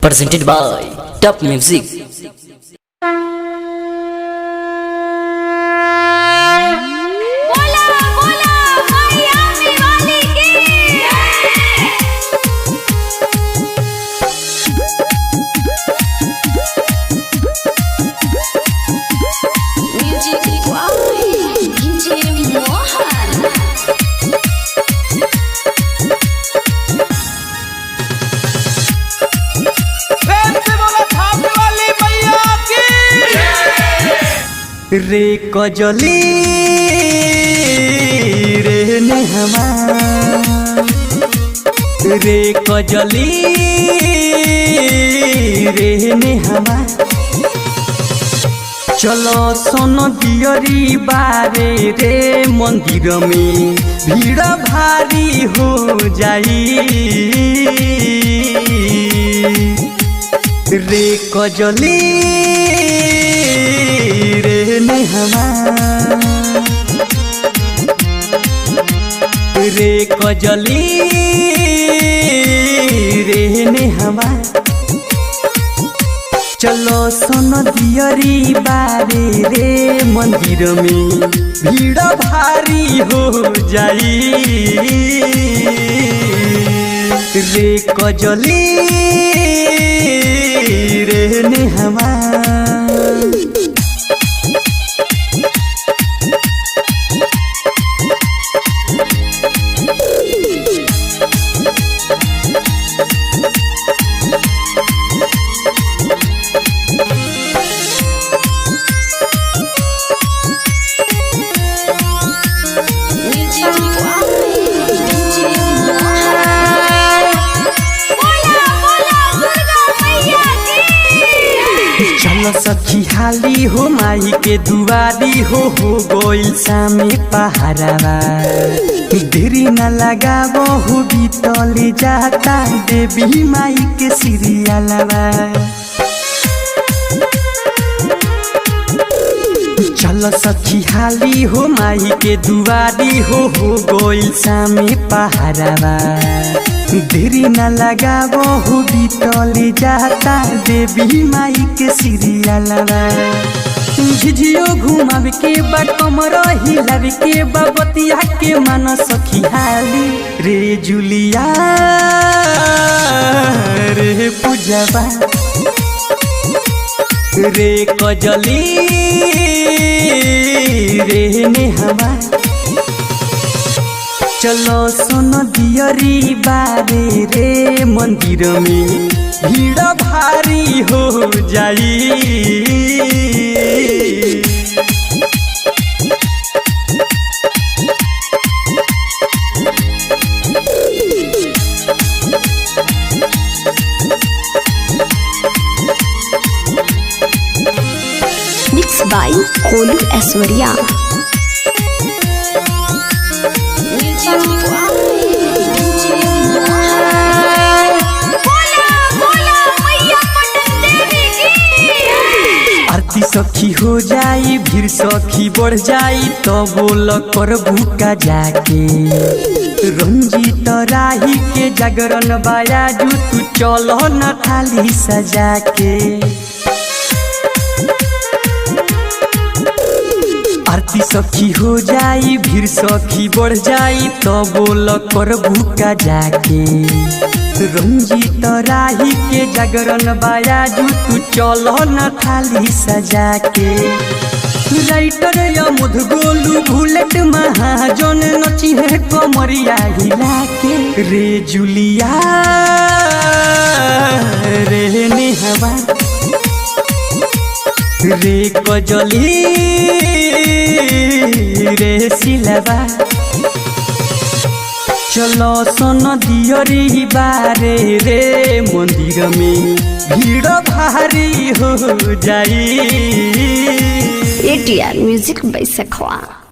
presented by Top Music. रे कजली रे नेहमा रे कजली रे नेहमा चलो सोन दियरी बारे रे मंदिर में भीड़ भारी हो जाई रे कजली रे नेहमा रे कजली रे नेहमा चलो सोन दियरी बारे रे मंदिर में भीड़ भारी हो जाई रे कजली रे नेहमा चलो सखी हाली हो माई के दुआरी हो गोइल सामे पहाड़वा देरी न लगाबो हो बीतले जाता देवी माई के सिरियालवा चलो सखी हाली हो माई के दुआरी हो गोइल सामे पहाड़वा देरी न लगाबो हो बीतले जाता देवी माई के सिरियालवा झिझियो घुमावे के बा कमर हिलावे के बा बतिया के मन सखी हाली रे जुलिया रे पूजवा रे कजली रे नेहमा चलो सोन दियरी बारे रे मंदिर में भीड़ भारी हो जाई Mixed by Kolu Aishwarya. आरती सखी हो जाई भीड़ सखी बढ़ जाई तो बोल कर भूखा जाके रंजीत राही के जागरण बायाजू तू चलो न थाली सजा के आरती सखी हो जाई भीड़ सखी बढ़ जाई तो बोल कर भूखा जाके रंजीत राही के जागरण बायाजू तू चलो न थाली सजा के राइटर या मधु गोलू बुलेट महाजन नची है कमरिया हिला के रे जुलिया रे नेहवा रे कजली रे सिलवा चलो सोन दियरी बारे रे मंदिर में भीड़ भारी हो जाई ATR Music by Sakhwa.